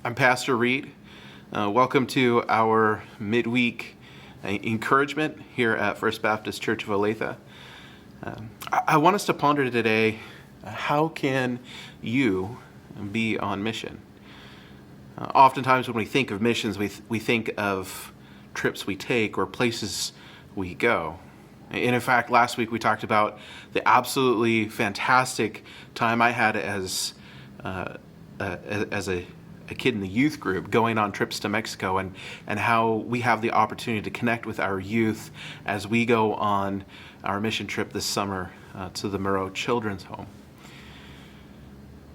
I'm Pastor Reed. Welcome to our midweek encouragement here at First Baptist Church of Olathe. I want us to ponder today, how can you be on mission? Oftentimes when we think of missions, we think of trips we take or places we go. And in fact, last week we talked about the absolutely fantastic time I had as a kid in the youth group going on trips to Mexico, and how we have the opportunity to connect with our youth as we go on our mission trip this summer to the Moreau Children's Home.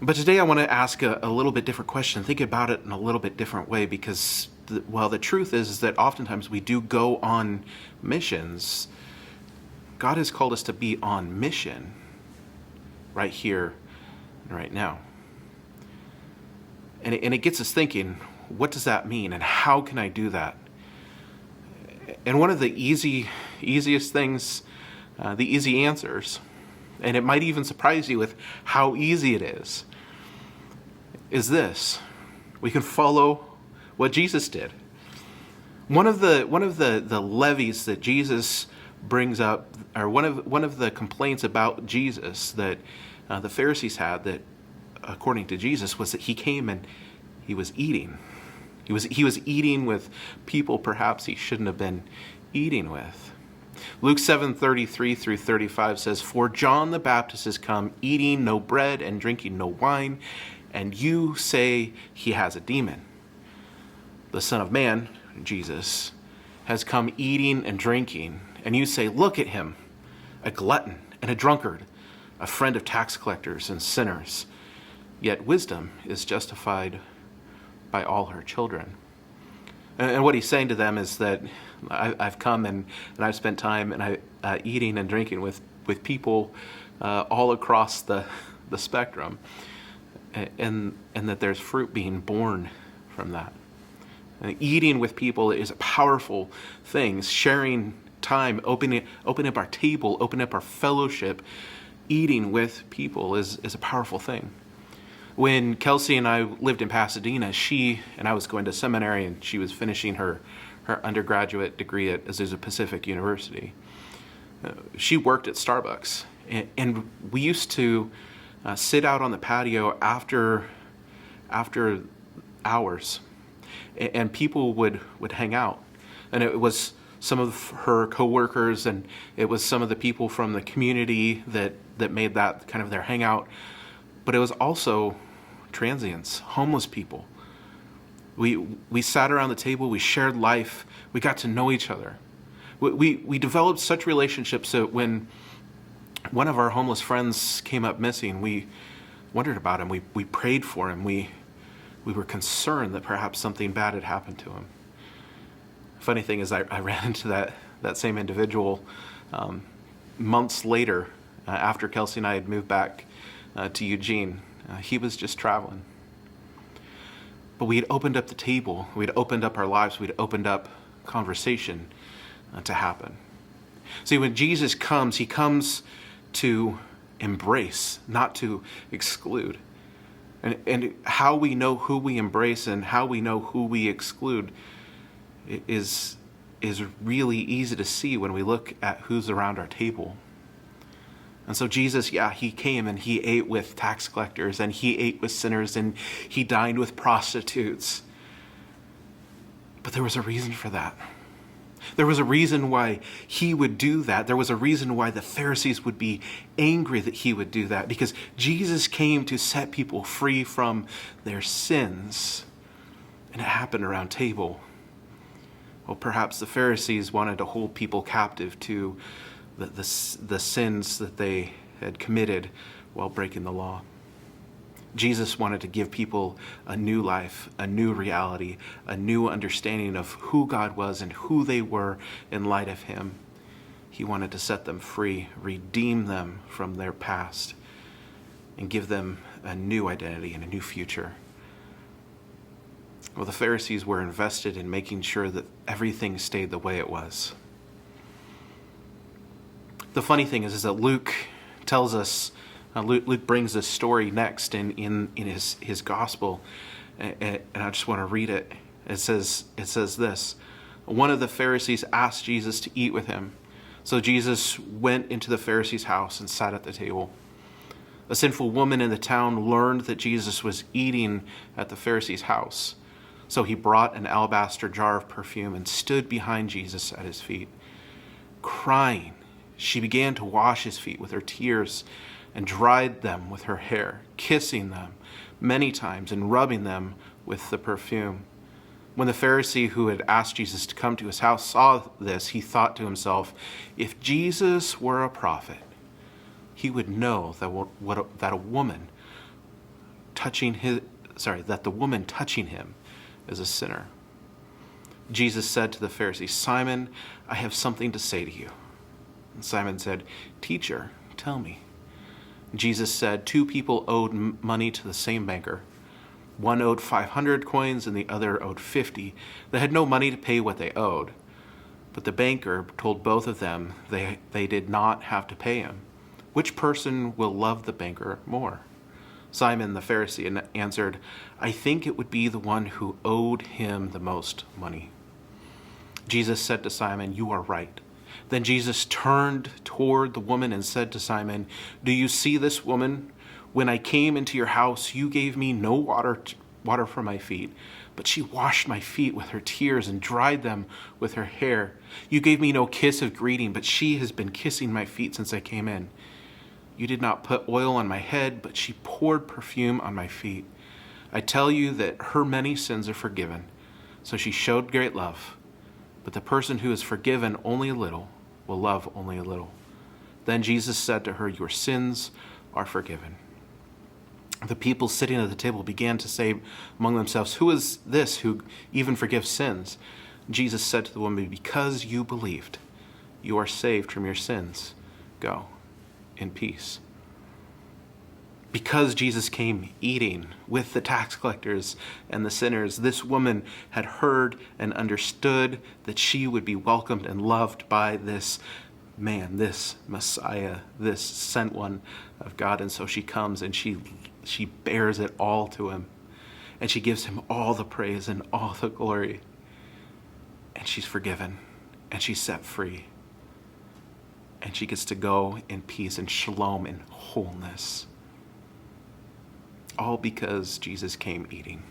But today I want to ask a little bit different question, think about it in a little bit different way, because the truth is that oftentimes we do go on missions. God has called us to be on mission right here and right now. And it gets us thinking, what does that mean, and how can I do that? And one of the easiest things, the easy answers, and it might even surprise you with how easy it is this: we can follow what Jesus did. One of the levies that Jesus brings up, or one of the complaints about Jesus that the Pharisees had, that according to Jesus, was that he came and he was eating. He was eating with people perhaps he shouldn't have been eating with. Luke 7:33 through 35 says, "For John the Baptist has come, eating no bread and drinking no wine, and you say he has a demon. The Son of Man," Jesus, "has come eating and drinking, and you say, look at him, a glutton and a drunkard, a friend of tax collectors and sinners. Yet wisdom is justified by all her children." And what he's saying to them is that I've come and I've spent time and eating and drinking with people all across the spectrum, and that there's fruit being born from that. And eating with people is a powerful thing. Sharing time, opening up our table, opening up our fellowship, eating with people is a powerful thing. When Kelsey and I lived in Pasadena, I was going to seminary, and she was finishing her undergraduate degree at Azusa Pacific University. She worked at Starbucks, and we used to sit out on the patio after hours, and people would hang out. And it was some of her coworkers, and it was some of the people from the community that made that kind of their hangout. But it was also transients, homeless people. We sat around the table, we shared life, we got to know each other. We developed such relationships that when one of our homeless friends came up missing, we wondered about him, we prayed for him, we were concerned that perhaps something bad had happened to him. Funny thing is, I ran into that same individual months later, after Kelsey and I had moved back to Eugene. He was just traveling. But we had opened up the table, we had opened up our lives, we had opened up conversation to happen. See, when Jesus comes, he comes to embrace, not to exclude. And how we know who we embrace and how we know who we exclude is really easy to see when we look at who's around our table. And so Jesus, he came and he ate with tax collectors, and he ate with sinners, and he dined with prostitutes. But there was a reason for that. There was a reason why he would do that. There was a reason why the Pharisees would be angry that he would do that, because Jesus came to set people free from their sins. And it happened around table. Well, perhaps the Pharisees wanted to hold people captive to the sins that they had committed while breaking the law. Jesus wanted to give people a new life, a new reality, a new understanding of who God was and who they were in light of him. He wanted to set them free, redeem them from their past, and give them a new identity and a new future. Well, the Pharisees were invested in making sure that everything stayed the way it was. The funny thing is that Luke tells us, Luke brings this story next in his gospel, And I just want to read it. It says this. One of the Pharisees asked Jesus to eat with him. So Jesus went into the Pharisee's house and sat at the table. A sinful woman in the town learned that Jesus was eating at the Pharisee's house. So he brought an alabaster jar of perfume and stood behind Jesus at his feet. Crying, she began to wash his feet with her tears and dried them with her hair, kissing them many times and rubbing them with the perfume. When the Pharisee who had asked Jesus to come to his house saw this, he thought to himself, if Jesus were a prophet, he would know that the woman touching him is a sinner. Jesus said to the Pharisee, Simon, I have something to say to you. And Simon said, Teacher, tell me. Jesus said, 2 people owed money to the same banker. One owed 500 coins and the other owed 50. They had no money to pay what they owed. But the banker told both of them they did not have to pay him. Which person will love the banker more? Simon the Pharisee answered, I think it would be the one who owed him the most money. Jesus said to Simon, You are right. Then Jesus turned toward the woman and said to Simon, Do you see this woman? When I came into your house, you gave me no water for my feet, but she washed my feet with her tears and dried them with her hair. You gave me no kiss of greeting, but she has been kissing my feet since I came in. You did not put oil on my head, but she poured perfume on my feet. I tell you that her many sins are forgiven, so she showed great love. But the person who is forgiven only a little will love only a little. Then Jesus said to her, Your sins are forgiven. The people sitting at the table began to say among themselves, Who is this who even forgives sins? Jesus said to the woman, Because you believed, you are saved from your sins. Go in peace. Because Jesus came eating with the tax collectors and the sinners, this woman had heard and understood that she would be welcomed and loved by this man, this Messiah, this sent one of God. And so she comes and she bears it all to him. And she gives him all the praise and all the glory. And she's forgiven. And she's set free. And she gets to go in peace and shalom and wholeness. All because Jesus came eating.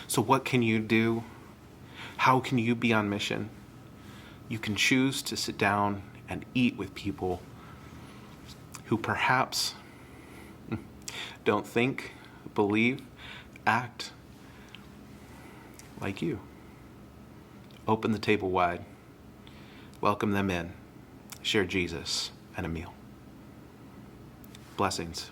So what can you do? How can you be on mission? You can choose to sit down and eat with people who perhaps don't think, believe, act like you. Open the table wide. Welcome them in. Share Jesus and a meal. Blessings.